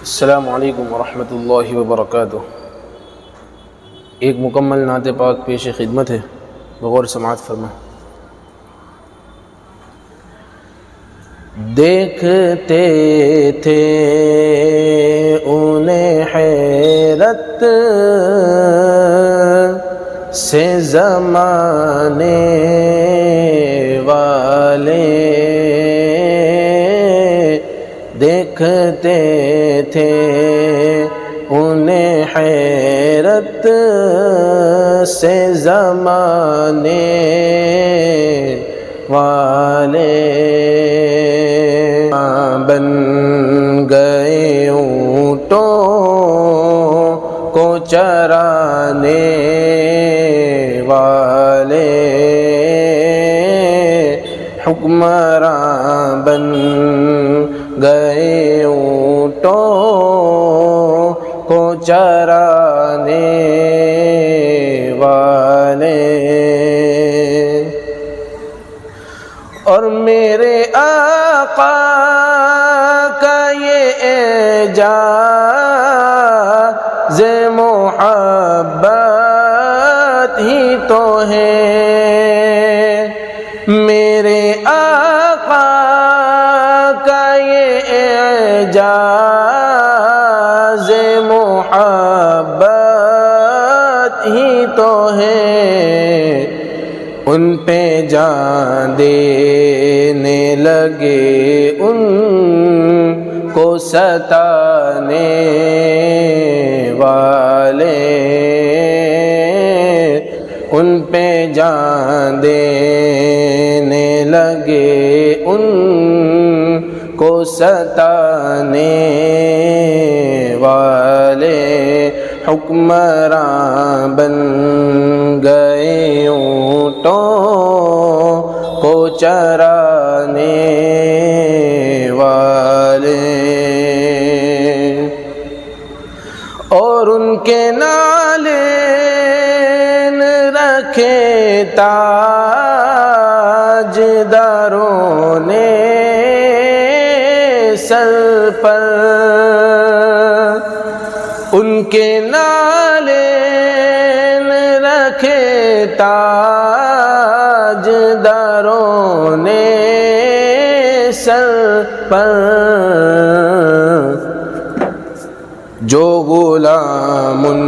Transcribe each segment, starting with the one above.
السلام علیکم ورحمۃ اللہ وبرکاتہ۔ ایک مکمل نعت پاک پیش خدمت ہے، بغور سماعت فرمائیں۔ دیکھتے تھے انہیں حیرت سے زمانے والے، دیکھتے تھے انہیں حیرت سے زمانے والے، بن گئے اونٹوں کو چرانے والے، حکمراں بن گئے اونٹوں کو چرانے والے، اور میرے آقا کا یہ اعجاز محبت ہی تو ہے، میرے آقا کا یہ اعجاز محبت ہی تو ہے، ان پہ جان دینے لگے ان کو ستانے والے، ان پہ جان دینے لگے ان کو ستانے والے، حکمراں بن گئے اونٹوں کو چرانے والے، اور ان کے نالین رکھے تاجداروں نے سر پر، ان کے نالین رکھے تاجداروں نے سر پر، جو غلام ان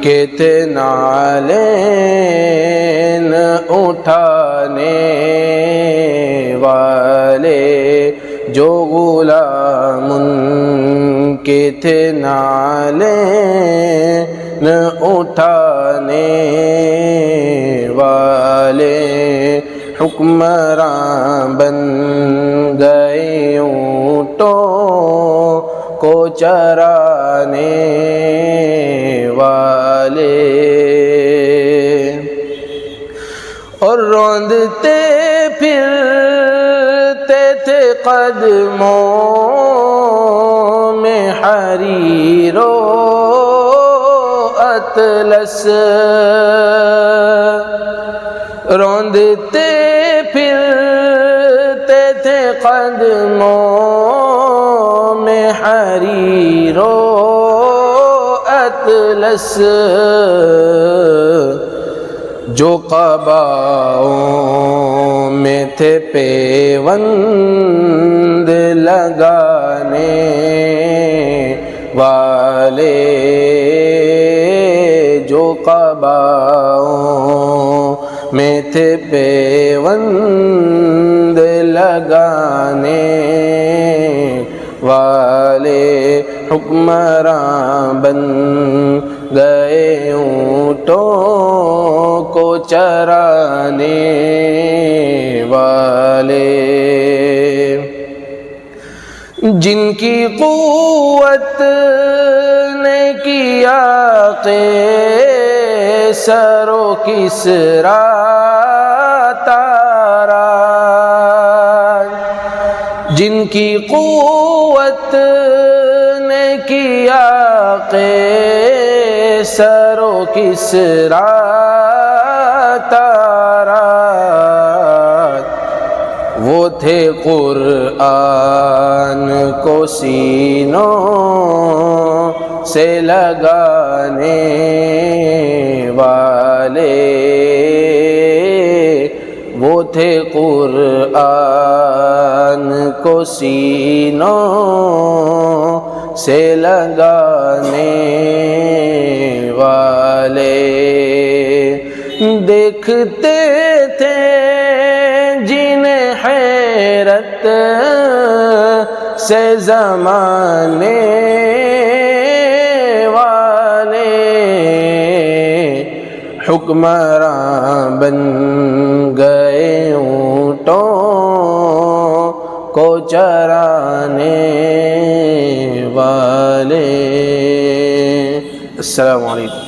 کے تھے نالین اٹھانے والے، جو غلام ان کے تھے نالین اٹھانے والے، حکمراں بن گئے اونٹوں کو چرانے والے، اور روندتے پھرتے تھے قدموں میں حریر و اطلس، روندتے پھرتے تھے قدموں میں حریر و اطلس، جو قباؤں میں تھے پیوند لگانے والے، جو قباؤں میں تھے پیوند لگانے والے، حکمراں بن گئے اونٹوں کو چرانے والے، جن کی قوت نے کیا قیصر و کسریٰ تاراج، جن کی قوت نے کیا قیصر و کسریٰ تاراج، وہ تھے قرآن کو سینوں سے لگانے والے، وہ تھے قرآن کو سینوں سے لگانے والے، دیکھتے تھے جنہیں حیرت سے زمانے والے، حکمراں بن گئے اونٹوں کو چرانے والے۔ السلام علیکم۔